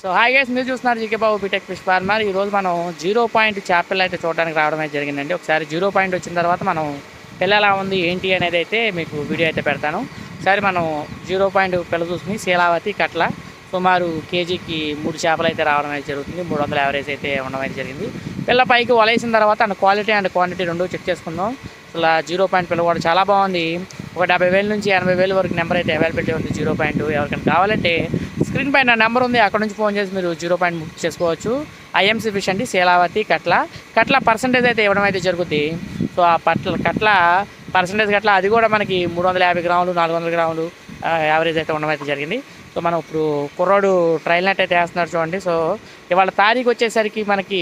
So hi guys, మీరు చూస్తున్నారు GK బాబు BTech fish farmer. ఈరోజు మనం 0 పాయింట్ చేపలు అయితే చూడడానికి రావడం అయితే జరిగిందండి. ఒకసారి 0 పాయింట్ వచ్చిన తర్వాత మనం పిల్ల ఎలా ఉంది ఏంటి అనేది అయితే మీకు వీడియో అయితే పెడతాను. ఒకసారి మనం 0 పాయింట్ పిల్ల చూసుకుని శీలావతి కట్ల సుమారు కేజీకి 3 చేపలు అయితే రావడం అయితే జరుగుతుంది. 300 యావరేజ్ అయితే ఉండడం అయితే జరిగింది. పిల్ల పైకి వలేసిన తర్వాత అండ్ క్వాలిటీ అండ్ క్వాంటిటీ రెండు చెక్ చేసుకుందాం. అసలు 0 పాయింట్ పిల్ల కూడా చాలా బాగుంది. ఒక 70,000 నుంచి 80,000 వరకు నెంబర్ అయితే అవైలబిలిటీ ఉంది 0 పాయింట్. ఎవరికైనా కావాలంటే స్క్రీన్ పైన నెంబర్ ఉంది, అక్కడ నుంచి ఫోన్ చేసి మీరు 0 పాయింట్ బుక్ చేసుకోవచ్చు. ఐఎంసీ ఫిష్ అండి, శీలావతి కట్ల పర్సంటేజ్ అయితే ఇవ్వడం అయితే జరుగుతుంది. సో ఆ కట్ల పర్సంటేజ్ కట్ల అది కూడా మనకి 350 గ్రాములు 400 గ్రాములు యావరేజ్ అయితే ఉండడం అయితే జరిగింది. సో మనం ఇప్పుడు కుర్రాడు ట్రైల్ నెట్ అయితే వేస్తున్నారు చూడండి. సో ఇవాళ తారీఖు వచ్చేసరికి మనకి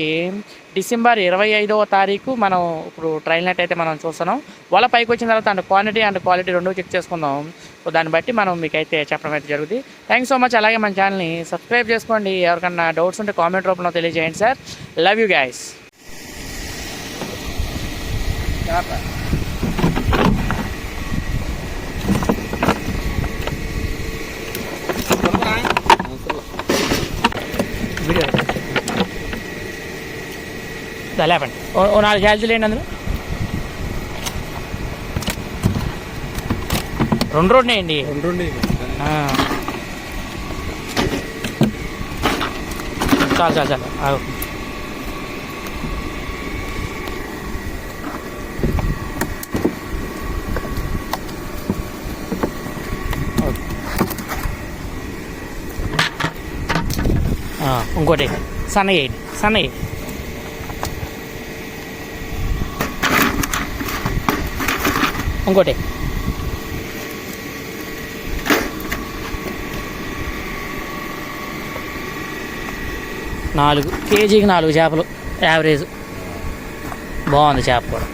డిసెంబర్ 25వ తారీఖు మనం ఇప్పుడు ట్రైల్ నెట్ అయితే మనం చూస్తున్నాం. వాళ్ళ పైకి వచ్చిన తర్వాత అండ్ క్వాంటిటీ అండ్ క్వాలిటీ రెండు చెక్ చేసుకుందాం. సో దాన్ని బట్టి మనం మీకు అయితే చెప్పడం అయితే జరుగుతుంది. Thanks so much. అలాగే మన ఛానల్ని సబ్స్క్రైబ్ చేసుకోండి. ఎవరికన్నా డౌట్స్ ఉంటే కామెంట్ రూపంలో తెలియజేయండి sir. Love you guys. Video లేపండి. ఓ 4 క్యాల్సీలు వేయండి. అందులో 2 రోడ్లు వేయండి. చాలు ఇంకోటి సన్నయ్యి ఇంకోటి 4 కేజీకి 4 చేపలు యావరేజ్. బాగుంది చేప కూడా.